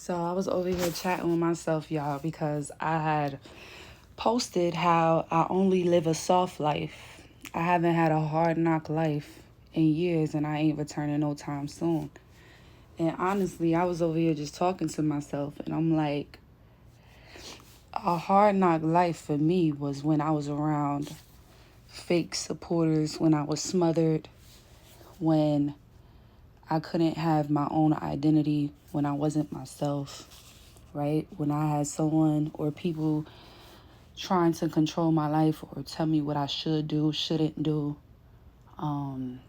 So I was over here chatting with myself, y'all, because I had posted how I only live a soft life. I haven't had a hard knock life in years, and I ain't returning no time soon. And honestly, I was over here just talking to myself, and I'm like, a hard knock life for me was when I was around fake supporters, when I was smothered, when I couldn't have my own identity, when I wasn't myself, right? When I had someone or people trying to control my life or tell me what I should do, shouldn't do. Um,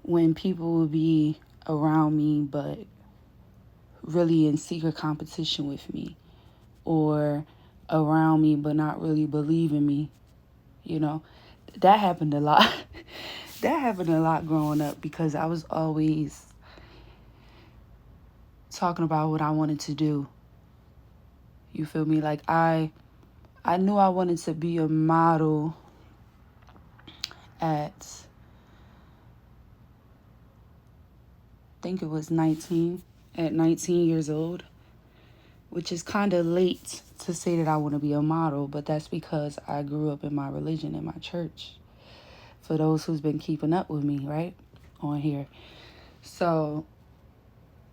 when people would be around me but really in secret competition with me, or around me but not really believe in me, you know, that happened a lot. That happened a lot growing up because I was always talking about what I wanted to do. You feel me? Like I knew I wanted to be a model at, I think it was 19, at 19 years old, which is kind of late to say that I want to be a model, but that's because I grew up in my religion, in my church. For those who's been keeping up with me, right, on here. So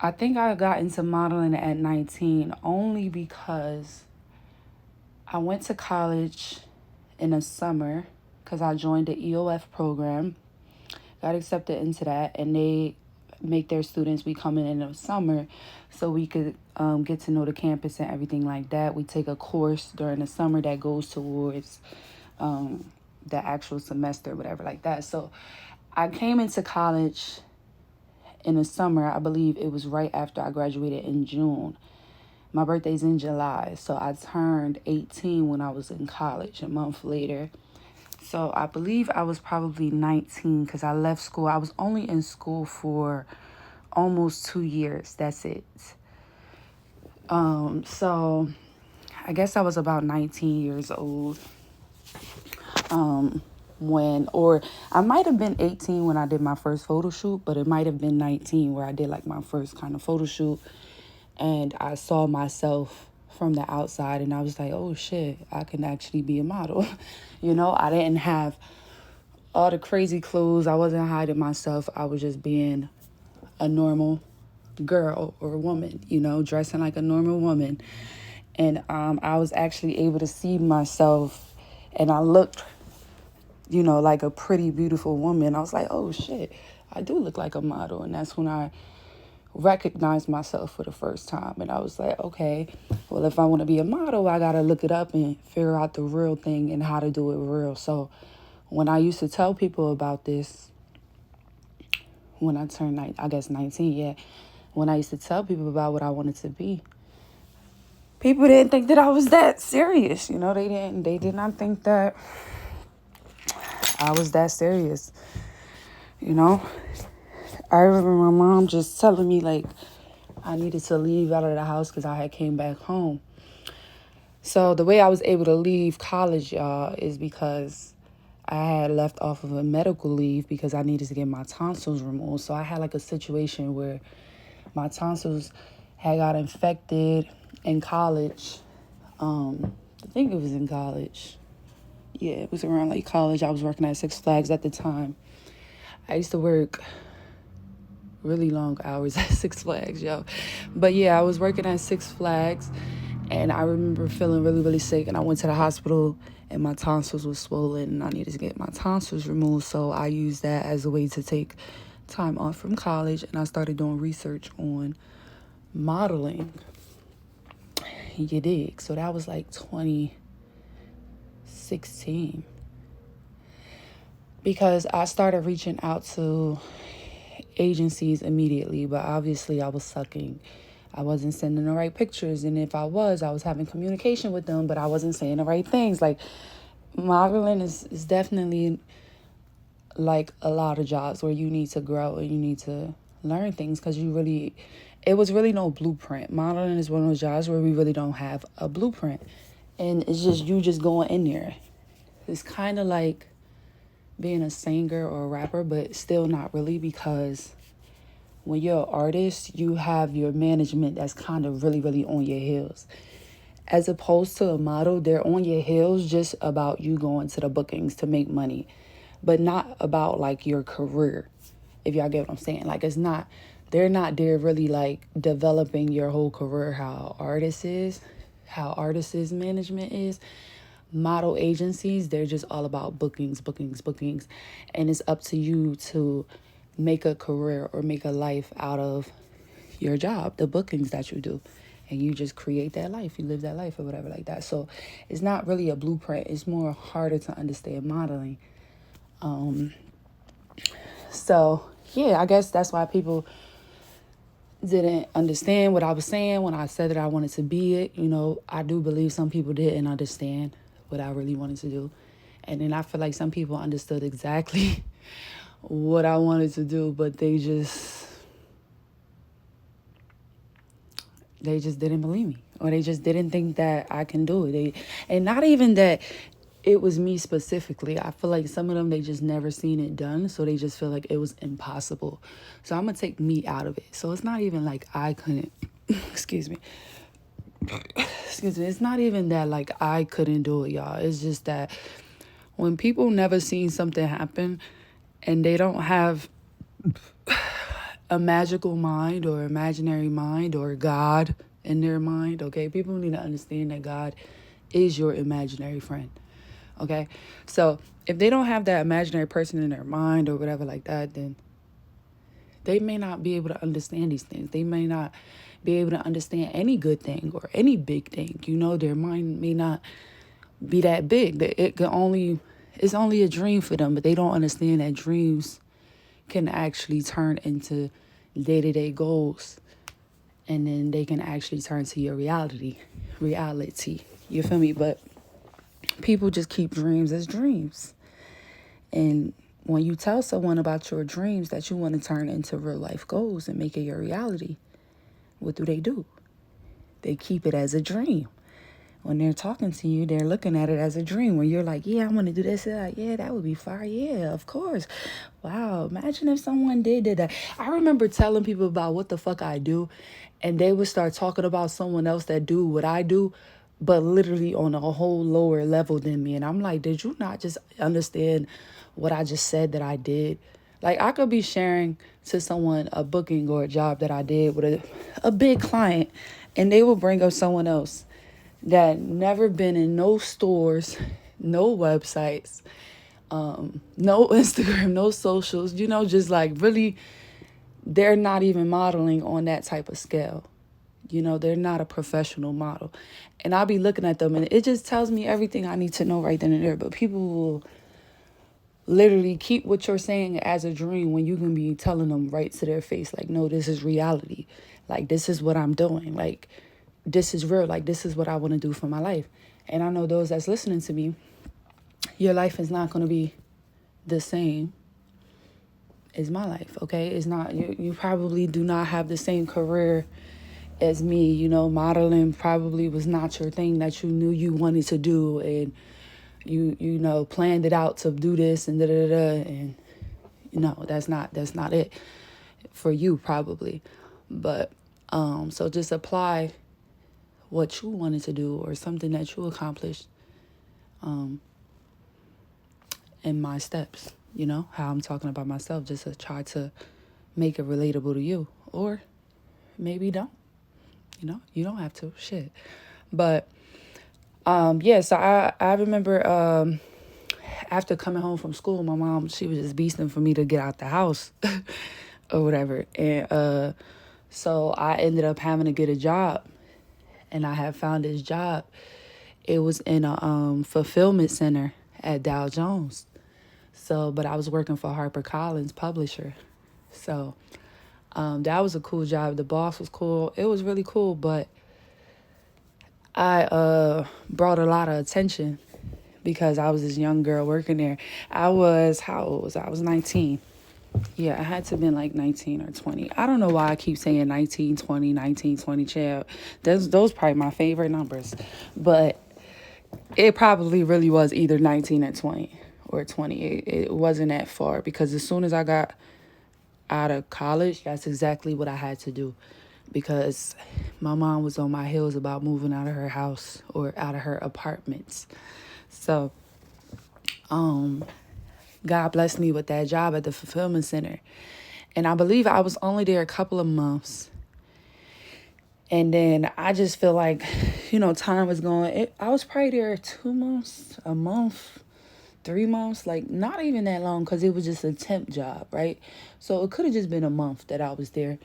I think I got into modeling at 19 only because I went to college in the summer because I joined the EOF program, got accepted into that, and they make their students be coming in the summer so we could get to know the campus and everything like that. We take a course during the summer that goes towards the actual semester, whatever like that. So I came into college in the summer. I believe it was right after I graduated in June. My birthday's in July, so I turned 18 when I was in college, a month later. So I believe I was probably 19 because I left school. I was only in school for almost 2 years. That's it. So I guess I was about 19 years old. Or I might have been 18 when I did my first photo shoot, but it might have been 19 where I did like my first kind of photo shoot. And I saw myself from the outside and I was like, oh shit, I can actually be a model. I didn't have all the crazy clothes. I wasn't hiding myself. I was just being a normal girl or woman, dressing like a normal woman. And I was actually able to see myself and I looked, like a pretty, beautiful woman. I was like, oh shit, I do look like a model. And that's when I recognized myself for the first time. And I was like, okay, well, if I want to be a model, I got to look it up and figure out the real thing and how to do it real. So when I used to tell people about this, when I turned, 19, yeah, when I used to tell people about what I wanted to be, people didn't think that I was that serious. They did not think that I was that serious. I remember my mom just telling me like I needed to leave out of the house because I had came back home. So the way I was able to leave college, y'all, is because I had left off of a medical leave because I needed to get my tonsils removed. So I had like a situation where my tonsils had got infected in college. I think it was in college. Yeah, it was around like college. I was working at Six Flags at the time. I used to work really long hours at Six Flags, yo. But yeah, I was working at Six Flags and I remember feeling really, really sick and I went to the hospital and my tonsils was swollen and I needed to get my tonsils removed. So I used that as a way to take time off from college and I started doing research on modeling. You dig? So that was like 2016. Because I started reaching out to agencies immediately, but obviously I was sucking. I wasn't sending the right pictures, and if I was having communication with them, but I wasn't saying the right things. Like, modeling is definitely like a lot of jobs where you need to grow and you need to learn things because it was really no blueprint. Modeling is one of those jobs where we really don't have a blueprint, and it's just you just going in there. It's kind of like being a singer or a rapper, but still not really because when you're an artist, you have your management that's kind of really, really on your heels. As opposed to a model, they're on your heels just about you going to the bookings to make money, but not about like your career, if y'all get what I'm saying. Like, it's not, they're not there really like developing your whole career how artists' management is. Model agencies, they're just all about bookings, bookings, bookings. And it's up to you to make a career or make a life out of your job, the bookings that you do. And you just create that life, you live that life or whatever like that. So it's not really a blueprint. It's more harder to understand modeling. So yeah, I guess that's why people didn't understand what I was saying when I said that I wanted to be it. You know, I do believe some people didn't understand what I really wanted to do. And then I feel like some people understood exactly what I wanted to do, but they just didn't believe me, or they just didn't think that I can do it. And not even that it was me specifically. I feel like some of them, they just never seen it done, so they just feel like it was impossible. So I'm gonna take me out of it. So it's not even like I couldn't excuse me. It's not even that like I couldn't do it, y'all. It's just that when people never seen something happen and they don't have a magical mind or imaginary mind or God in their mind, okay? People need to understand that God is your imaginary friend, okay? So if they don't have that imaginary person in their mind or whatever like that, then they may not be able to understand these things. They may not be able to understand any good thing or any big thing. You know, their mind may not be that big. It's only a dream for them, but they don't understand that dreams can actually turn into day-to-day goals, and then they can actually turn to your reality. You feel me? But people just keep dreams as dreams. And when you tell someone about your dreams that you want to turn into real life goals and make it your reality, what do? They keep it as a dream. When they're talking to you, they're looking at it as a dream. When you're like, yeah, I want to do this. Yeah, that would be fire. Yeah, of course. Wow, imagine if someone did that. I remember telling people about what the fuck I do, and they would start talking about someone else that do what I do, but literally on a whole lower level than me. And I'm like, did you not just understand what I just said that I did? Like, I could be sharing to someone a booking or a job that I did with a big client, and they will bring up someone else that never been in no stores, no websites, no Instagram, no socials, you know, just like really, they're not even modeling on that type of scale. You know, they're not a professional model. And I'll be looking at them and it just tells me everything I need to know right then and there. But people will literally keep what you're saying as a dream when you can be telling them right to their face, like, no, this is reality. Like, this is what I'm doing. Like, this is real. Like, this is what I want to do for my life. And I know those that's listening to me, your life is not going to be the same as my life, okay? It's not, you probably do not have the same career as me. You know, modeling probably was not your thing that you knew you wanted to do, and you know, planned it out to do this and da-da-da-da, and no, that's not it for you probably. But so just apply what you wanted to do or something that you accomplished in my steps, you know, how I'm talking about myself, just to try to make it relatable to you. Or maybe don't, you know, you don't have to, shit. But yeah, so I remember after coming home from school, my mom, she was just beasting for me to get out the house or whatever. And so I ended up having to get a job. And I had found this job. It was in a fulfillment center at Dow Jones. So, but I was working for HarperCollins publisher. So that was a cool job. The boss was cool. It was really cool, but I brought a lot of attention because I was this young girl working there. How old was I? I was 19. Yeah, I had to have been like 19 or 20. I don't know why I keep saying 19, 20, 19, 20, child. Those probably my favorite numbers. But it probably really was either 19 or 20 or 20. It wasn't that far because as soon as I got out of college, that's exactly what I had to do because my mom was on my heels about moving out of her house or out of her apartments. So, God blessed me with that job at the fulfillment center. And I believe I was only there a couple of months. And then I just feel like, time was going. I was probably there 2 months, a month, 3 months, like not even that long because it was just a temp job, right? So it could have just been a month that I was there.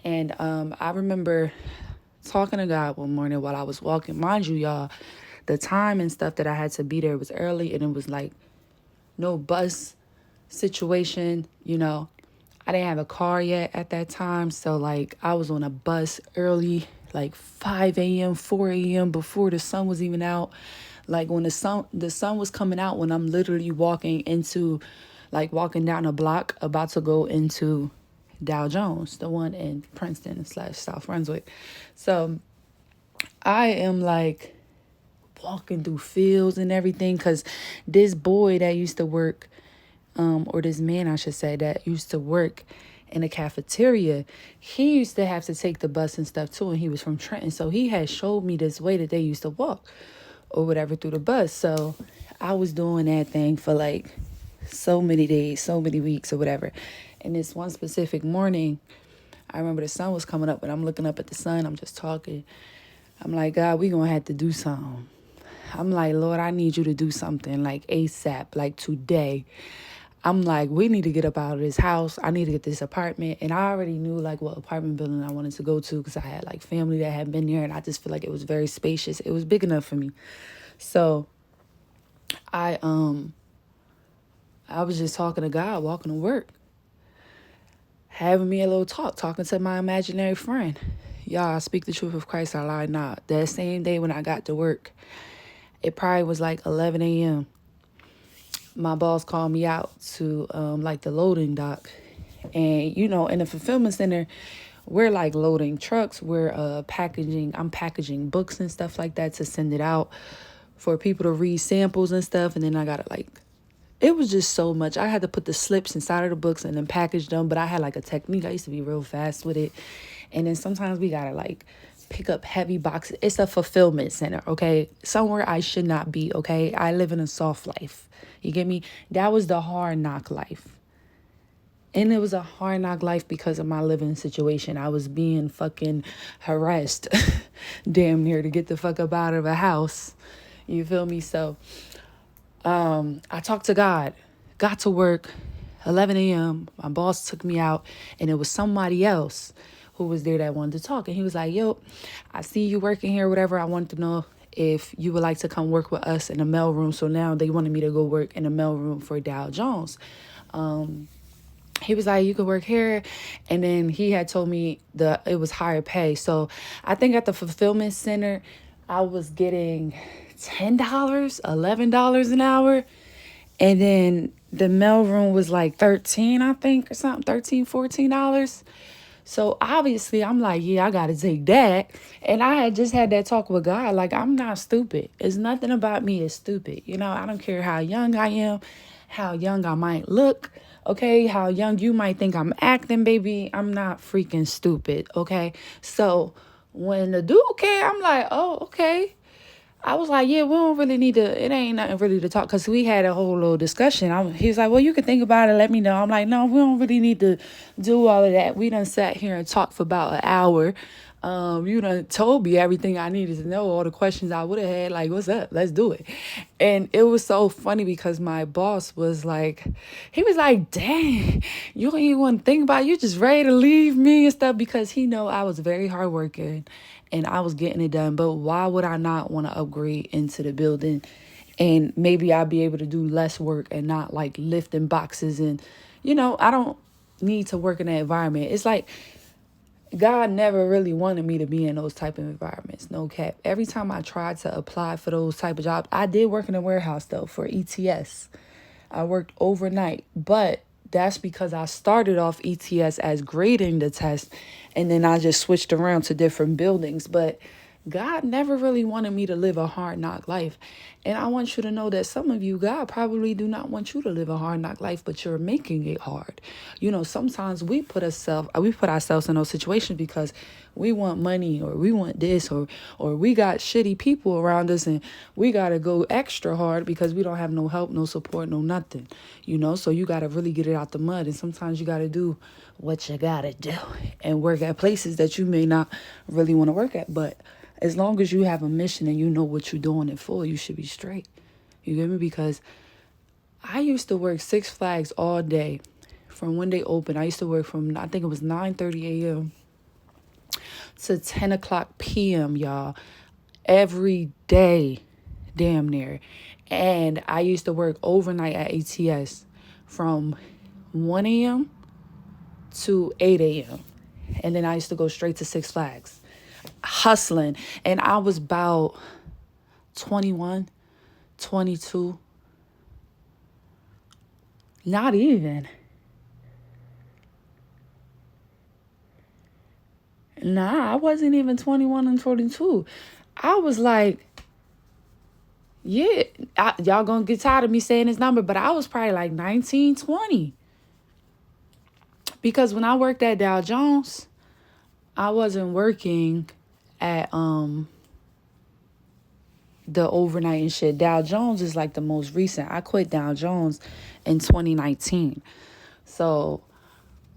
And I remember talking to God one morning while I was walking. Mind you, y'all, the time and stuff that I had to be there was early and it was like no bus situation, I didn't have a car yet at that time. So like I was on a bus early, like 5 a.m., 4 a.m. before the sun was even out. Like when the sun was coming out when I'm literally walking down a block about to go into Dow Jones, the one in Princeton / South Brunswick. So I am like walking through fields and everything because this boy that used to work, or this man, I should say, that used to work in a cafeteria, he used to have to take the bus and stuff too, and he was from Trenton. So he had showed me this way that they used to walk or whatever through the bus. So I was doing that thing for like so many days, so many weeks or whatever. And this one specific morning, I remember the sun was coming up and I'm looking up at the sun. I'm just talking. I'm like, God, we gonna have to do something. I'm like, Lord, I need you to do something like ASAP, like today. I'm like, we need to get up out of this house. I need to get this apartment. And I already knew like what apartment building I wanted to go to because I had like family that had been there and I just feel like it was very spacious. It was big enough for me. So I was just talking to God, walking to work, having me a little talking to my imaginary friend. Y'all, I speak the truth of Christ, I lie not. That same day when I got to work, it probably was like 11 a.m. My boss called me out to like the loading dock. And, in the fulfillment center, we're like loading trucks. We're I'm packaging books and stuff like that to send it out for people to read samples and stuff. And then I got to it was just so much. I had to put the slips inside of the books and then package them. But I had like a technique. I used to be real fast with it. And then sometimes we got to pick up heavy boxes. It's a fulfillment center, okay? Somewhere I should not be, okay? I live in a soft life. You get me? That was the hard knock life. And it was a hard knock life because of my living situation. I was being fucking harassed damn near to get the fuck up out of a house. You feel me? So I talked to God, got to work, 11 a.m. My boss took me out and it was somebody else who was there that wanted to talk. And he was like, yo, I see you working here, whatever. I wanted to know if you would like to come work with us in the mail room. So now they wanted me to go work in the mail room for Dow Jones. He was like, you could work here. And then he had told me it was higher pay. So I think at the fulfillment center, I was getting $10, $11 an hour. And then the mailroom was like 13, I think, or something, $13, $14. So obviously I'm like, yeah, I got to take that. And I had just had that talk with God. Like, I'm not stupid. It's nothing about me is stupid. I don't care how young I am, how young I might look. Okay, how young you might think I'm acting, baby. I'm not freaking stupid. Okay. So when the dude came, I'm like, oh, okay. I was like, yeah, we don't really need to, it ain't nothing really to talk, because we had a whole little discussion. He was like, well, you can think about it, let me know. I'm like, no, we don't really need to do all of that. We done sat here and talked for about an hour. You done told me everything I needed to know, all the questions I would have had, like, what's up? Let's do it. And it was so funny because my boss was like, he was like, dang, you don't even want to think about it. You just ready to leave me and stuff, because he know I was very hardworking and I was getting it done. But why would I not want to upgrade into the building? And maybe I'll be able to do less work and not like lifting boxes. And, I don't need to work in that environment. It's like God never really wanted me to be in those type of environments. No cap. Every time I tried to apply for those type of jobs, I did work in a warehouse though for ETS. I worked overnight, but that's because I started off ETS as grading the test, and then I just switched around to different buildings. But God never really wanted me to live a hard knock life. And I want you to know that some of you, God probably do not want you to live a hard knock life, but you're making it hard. You know, sometimes we put ourselves in those situations because we want money, or we want this, or we got shitty people around us, and we got to go extra hard because we don't have no help, no support, no nothing. You know, so you got to really get it out the mud. And sometimes you got to do what you got to do and work at places that you may not really want to work at. But as long as you have a mission and you know what you're doing it for, you should be straight. You get me? Because I used to work Six Flags all day from when they opened. I used to work from, I think it was 9:30 a.m. to 10 o'clock p.m., y'all. Every day, damn near. And I used to work overnight at ATS from 1 a.m. to 8 a.m. And then I used to go straight to Six Flags, hustling. And I was about 21, 22. Not even. Nah, I wasn't even 21 and 22. I was like, yeah, y'all gonna get tired of me saying this number, but I was probably like 19, 20. Because when I worked at Dow Jones, I wasn't working at the overnight and shit. Dow Jones is like the most recent. I quit Dow Jones in 2019. So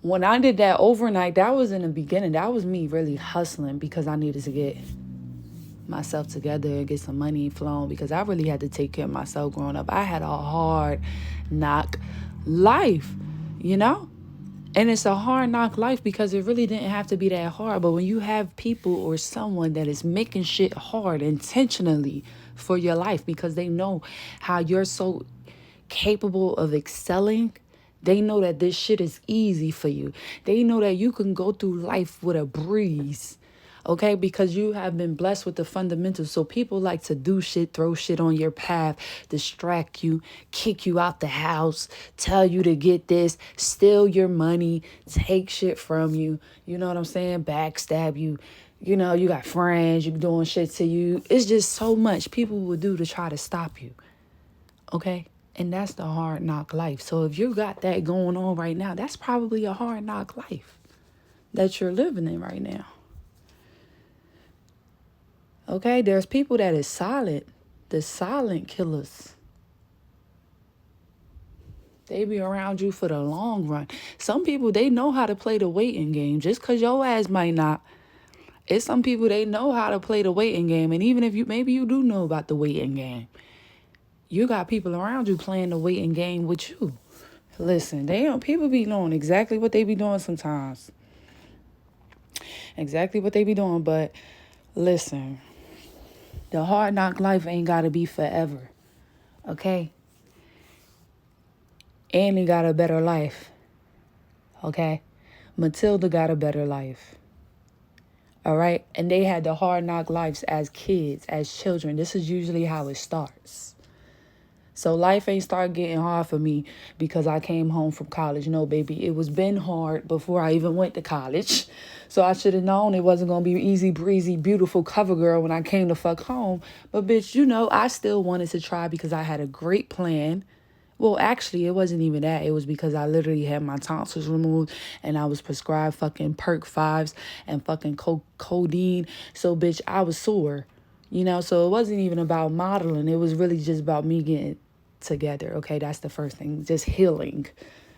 when I did that overnight, that was in the beginning. That was me really hustling because I needed to get myself together and get some money flowing, because I really had to take care of myself growing up. I had a hard knock life, you know? And it's a hard knock life because it really didn't have to be that hard. But when you have people or someone that is making shit hard intentionally for your life because they know how you're so capable of excelling, they know that this shit is easy for you. They know that you can go through life with a breeze. Okay, because you have been blessed with the fundamentals. So people like to do shit, throw shit on your path, distract you, kick you out the house, tell you to get this, steal your money, take shit from you. You know what I'm saying? Backstab you. You know, you got friends, you doing shit to you. It's just so much people will do to try to stop you. Okay? And that's the hard knock life. So if you got that going on right now, that's probably a hard knock life that you're living in right now. Okay, there's people that is silent. The silent killers. They be around you for the long run. Some people, they know how to play the waiting game. Just because your ass might not. It's some people, they know how to play the waiting game. And even if maybe you do know about the waiting game, you got people around you playing the waiting game with you. Listen, people be knowing exactly what they be doing sometimes. Exactly what they be doing. But listen, the hard knock life ain't got to be forever. Okay? Annie got a better life. Okay? Matilda got a better life. All right? And they had the hard knock lives as kids, as children. This is usually how it starts. So life ain't start getting hard for me because I came home from college. No, baby, it was been hard before I even went to college. So I should have known it wasn't going to be easy breezy, beautiful cover girl when I came to fuck home. But bitch, you know, I still wanted to try because I had a great plan. Well, actually, it wasn't even that. It was because I literally had my tonsils removed and I was prescribed fucking Perk 5s and fucking codeine. So, bitch, I was sore, you know? So it wasn't even about modeling. It was really just about me getting together, okay? That's the first thing, just healing.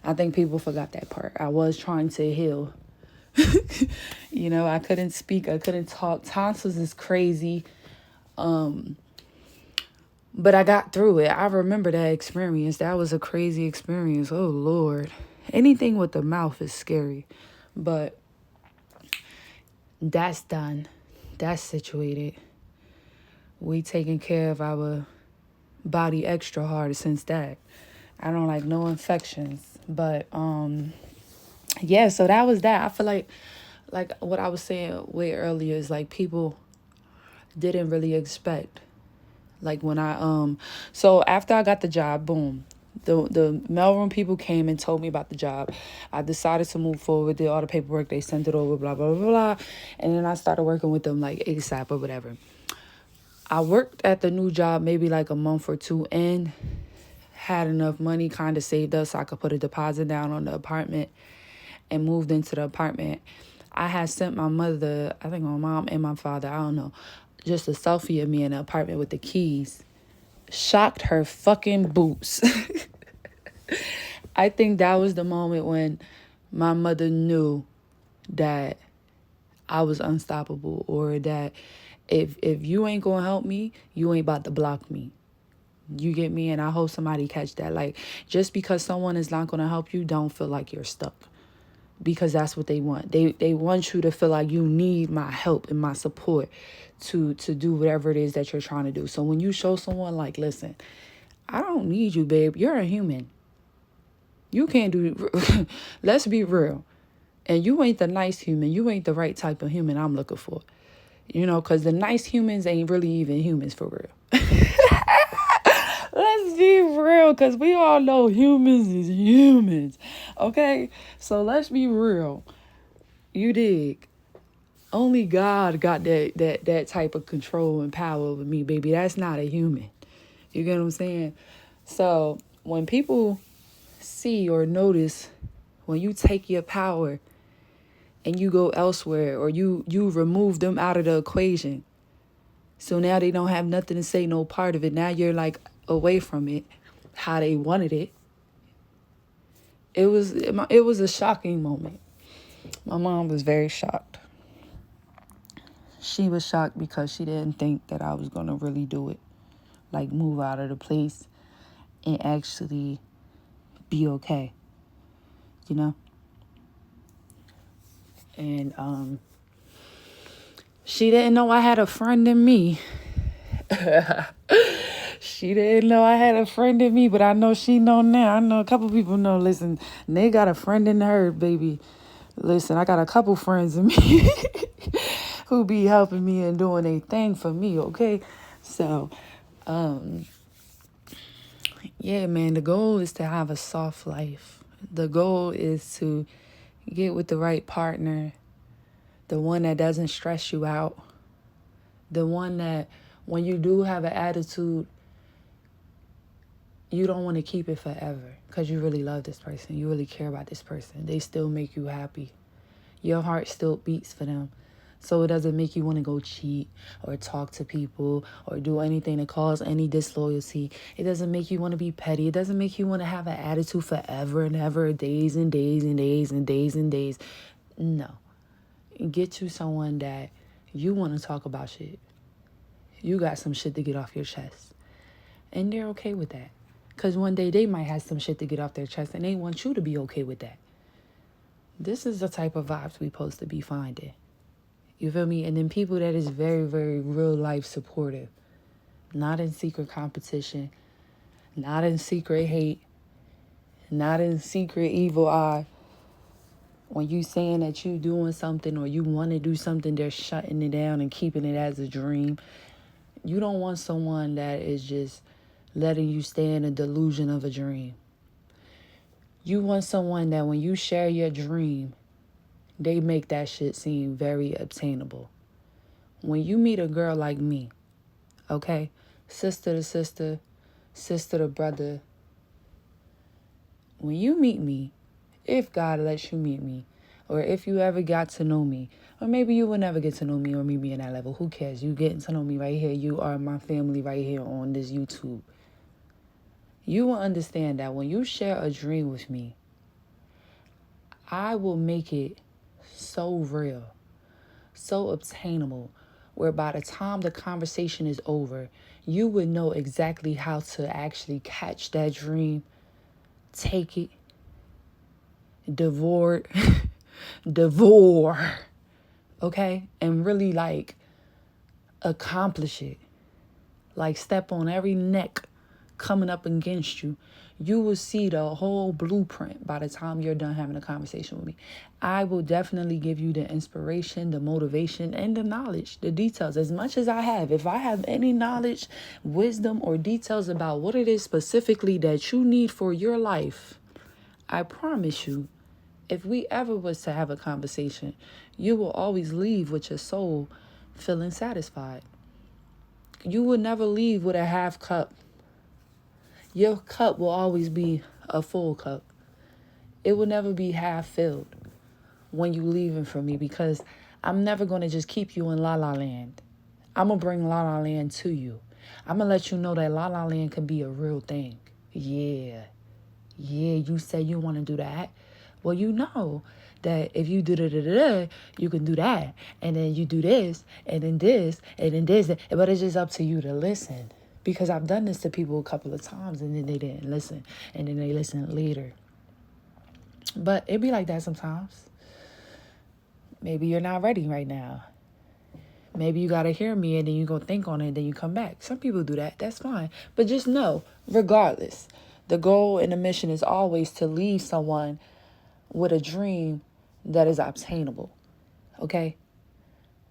I think people forgot that part. I was trying to heal. You know, I couldn't speak. I couldn't talk. Tonsils is crazy. But I got through it. I remember that experience. That was a crazy experience. Oh, Lord. Anything with the mouth is scary. But that's done. That's situated. We taking care of our body extra hard since that. I don't like no infections. But, yeah, so that was that. I feel like what I was saying way earlier is like people didn't really expect. Like when so after I got the job, boom, The mailroom people came and told me about the job. I decided to move forward, did all the paperwork, they sent it over, blah, blah, blah, blah. And then I started working with them like ASAP or whatever. I worked at the new job maybe like a month or two in, had enough money, kind of saved up so I could put a deposit down on the apartment and moved into the apartment. I had sent my mother, I think my mom and my father, I don't know, just a selfie of me in the apartment with the keys. Shocked her fucking boots. I think that was the moment when my mother knew that I was unstoppable, or that if you ain't gonna help me, you ain't about to block me. You get me? And I hope somebody catch that. Like, just because someone is not gonna help you, don't feel like you're stuck. Because that's what they want. They want you to feel like you need my help and my support to do whatever it is that you're trying to do. So when you show someone like, listen, I don't need you, babe. You're a human. You can't do let's be real. And you ain't the nice human. You ain't the right type of human I'm looking for. You know, because the nice humans ain't really even humans for real. Let's be real, because we all know humans is humans. Okay? So let's be real. You dig? Only God got that type of control and power over me, baby. That's not a human. You get what I'm saying? So when people see or notice when you take your power and you go elsewhere, or you remove them out of the equation, so now they don't have nothing to say, no part of it. Now you're like away from it how they wanted it. It was a shocking moment. My mom was very shocked. She was shocked because she didn't think that I was going to really do it. Like, move out of the place and actually be okay. You know? And she didn't know I had a friend in me. She didn't know I had a friend in me, but I know she know now. I know a couple people know. Listen, they got a friend in her, baby. Listen, I got a couple friends in me who be helping me and doing a thing for me, okay? So, yeah, man, the goal is to have a soft life. The goal is to get with the right partner, the one that doesn't stress you out, the one that when you do have an attitude, you don't want to keep it forever because you really love this person. You really care about this person. They still make you happy. Your heart still beats for them. So it doesn't make you want to go cheat or talk to people or do anything to cause any disloyalty. It doesn't make you want to be petty. It doesn't make you want to have an attitude forever and ever, days and days and days and days and days. No. Get you someone that you want to talk about shit. You got some shit to get off your chest. And they're okay with that. Because one day they might have some shit to get off their chest and they want you to be okay with that. This is the type of vibes we supposed to be finding. You feel me? And then people that is very, very real life supportive. Not in secret competition. Not in secret hate. Not in secret evil eye. When you saying that you doing something or you want to do something, they're shutting it down and keeping it as a dream. You don't want someone that is just letting you stay in a delusion of a dream. You want someone that when you share your dream, they make that shit seem very obtainable. When you meet a girl like me, okay, sister to sister, sister to brother, when you meet me, if God lets you meet me, or if you ever got to know me, or maybe you will never get to know me or meet me in that level, who cares? You getting to know me right here. You are my family right here on this YouTube. You will understand that when you share a dream with me, I will make it so real, so obtainable, where by the time the conversation is over, you would know exactly how to actually catch that dream, take it, devour, okay? And really like accomplish it. Like step on every neck coming up against you. You will see the whole blueprint by the time you're done having a conversation with me. I will definitely give you the inspiration, the motivation, and the knowledge, the details, as much as I have. If I have any knowledge, wisdom, or details about what it is specifically that you need for your life, I promise you, if we ever was to have a conversation, you will always leave with your soul feeling satisfied. You will never leave with a half cup. Your cup will always be a full cup. It will never be half filled when you leaving from me, because I'm never going to just keep you in La La Land. I'm going to bring La La Land to you. I'm going to let you know that La La Land can be a real thing. Yeah, you say you want to do that. Well, you know that if you do da, you can do that. And then you do this, and then this, and then this. But it's just up to you to listen. Because I've done this to people a couple of times, and then they didn't listen. And then they listen later. But it be like that sometimes. Maybe you're not ready right now. Maybe you got to hear me, and then you go think on it, and then you come back. Some people do that. That's fine. But just know, regardless, the goal and the mission is always to leave someone with a dream that is obtainable. Okay?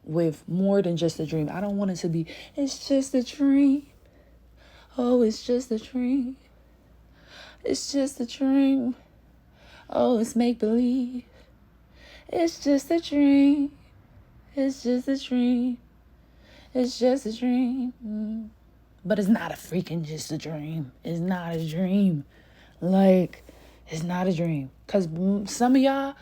With more than just a dream. I don't want it to be, it's just a dream. Oh, it's just a dream. It's just a dream. Oh, it's make-believe. It's just a dream. It's just a dream. It's just a dream. But it's not a freaking just a dream. It's not a dream. Like, it's not a dream. Because some of y'all,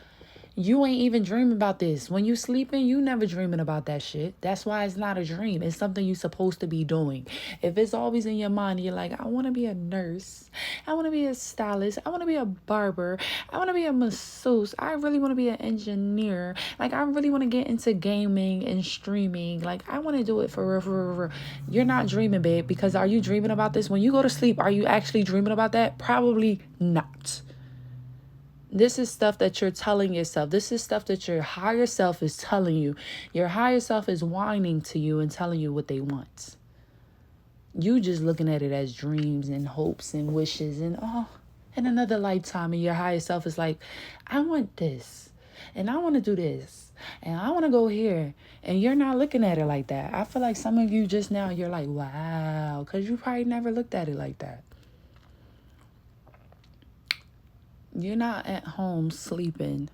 you ain't even dreaming about this. When you sleeping, you never dreaming about that shit. That's why it's not a dream. It's something you're supposed to be doing. If it's always in your mind, you're like, I want to be a nurse. I want to be a stylist. I want to be a barber. I want to be a masseuse. I really want to be an engineer. Like, I really want to get into gaming and streaming. Like, I want to do it for real. You're not dreaming, babe, because are you dreaming about this? When you go to sleep, are you actually dreaming about that? Probably not. This is stuff that you're telling yourself. This is stuff that your higher self is telling you. Your higher self is whining to you and telling you what they want. You just looking at it as dreams and hopes and wishes and, in another lifetime. And your higher self is like, I want this. And I want to do this. And I want to go here. And you're not looking at it like that. I feel like some of you just now, you're like, wow. Because you probably never looked at it like that. You're not at home sleeping,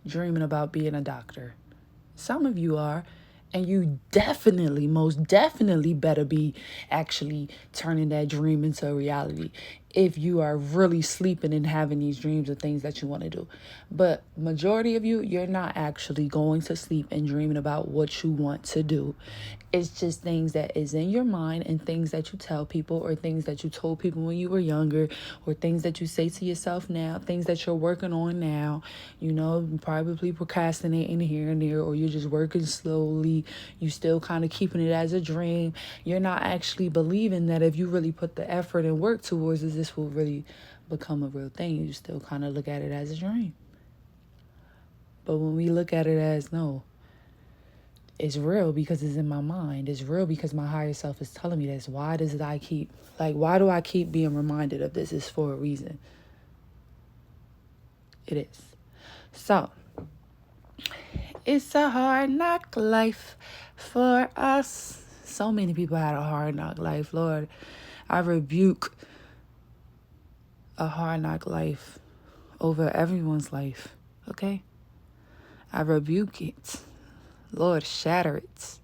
dreaming about being a doctor. Some of you are, and you definitely, most definitely better be actually turning that dream into a reality if you are really sleeping and having these dreams of things that you want to do. But majority of you, you're not actually going to sleep and dreaming about what you want to do. It's just things that is in your mind and things that you tell people or things that you told people when you were younger or things that you say to yourself now, things that you're working on now, probably procrastinating here and there, or you're just working slowly. You still kind of keeping it as a dream. You're not actually believing that if you really put the effort and work towards it, this will really become a real thing. You still kind of look at it as a dream. But when we look at it as, no, it's real because it's in my mind. It's real because my higher self is telling me this. Why do I keep being reminded of this? It's for a reason. It is. So, it's a hard knock life for us. So many people had a hard knock life. Lord, I rebuke a hard knock life over everyone's life. Okay? I rebuke it. Lord, shatter it.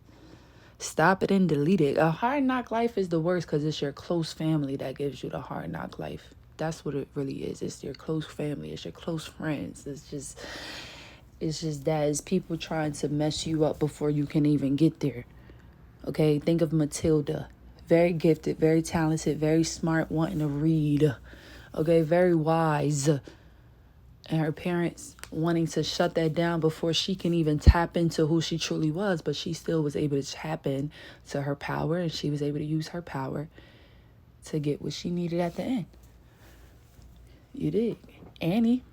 Stop it and delete it. A hard knock life is the worst because it's your close family that gives you the hard knock life. That's what it really is. It's your close family. It's your close friends. It's just that it's people trying to mess you up before you can even get there. Okay, think of Matilda. Very gifted, very talented, very smart, wanting to read. Okay, very wise. And her parents wanting to shut that down before she can even tap into who she truly was. But she still was able to tap in to her power. And she was able to use her power to get what she needed at the end. You did. Annie,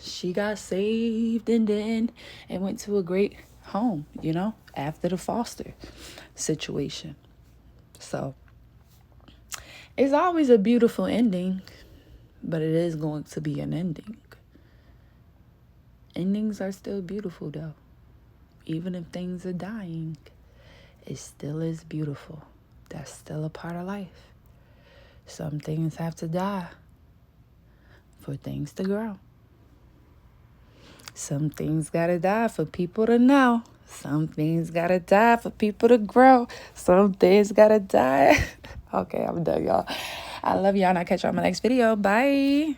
she got saved in the end and went to a great home, after the foster situation. So it's always a beautiful ending. But it is going to be an ending. Endings are still beautiful, though. Even if things are dying, it still is beautiful. That's still a part of life. Some things have to die for things to grow. Some things gotta die for people to know. Some things gotta die for people to grow. Some things gotta die. Okay, I'm done, y'all. I love y'all, and I'll catch you on my next video. Bye.